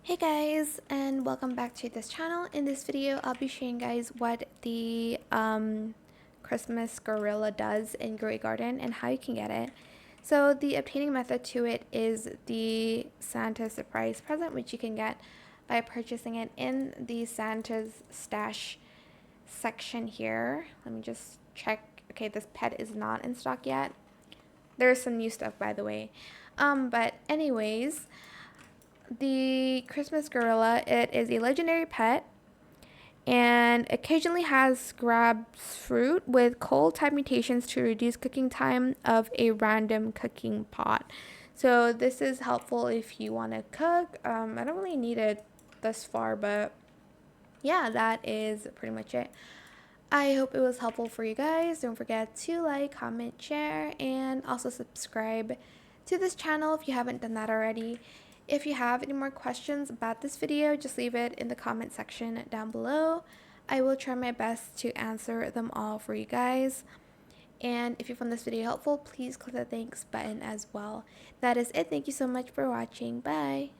Hey guys, and welcome back to this channel. In this video I'll be showing you guys what the Christmas gorilla does in Grey Garden and how you can get it. So the obtaining method to it is the Santa surprise present, which you can get by purchasing it in the Santa's stash section here. Let me just check. Okay, this pet is not in stock yet. There's some new stuff, by the way. But anyways, the Christmas gorilla, it is a legendary pet and occasionally has grabs fruit with cold type mutations to reduce cooking time of a random cooking pot. So this is helpful if you want to cook. I don't really need it thus far, but yeah, that is pretty much it. I hope it was helpful for you guys. Don't forget to like, comment, share, and also subscribe to this channel if you haven't done that already. If you have any more questions about this video, just leave it in the comment section down below. I will try my best to answer them all for you guys. And if you found this video helpful, please click the thanks button as well. That is it. Thank you so much for watching. Bye.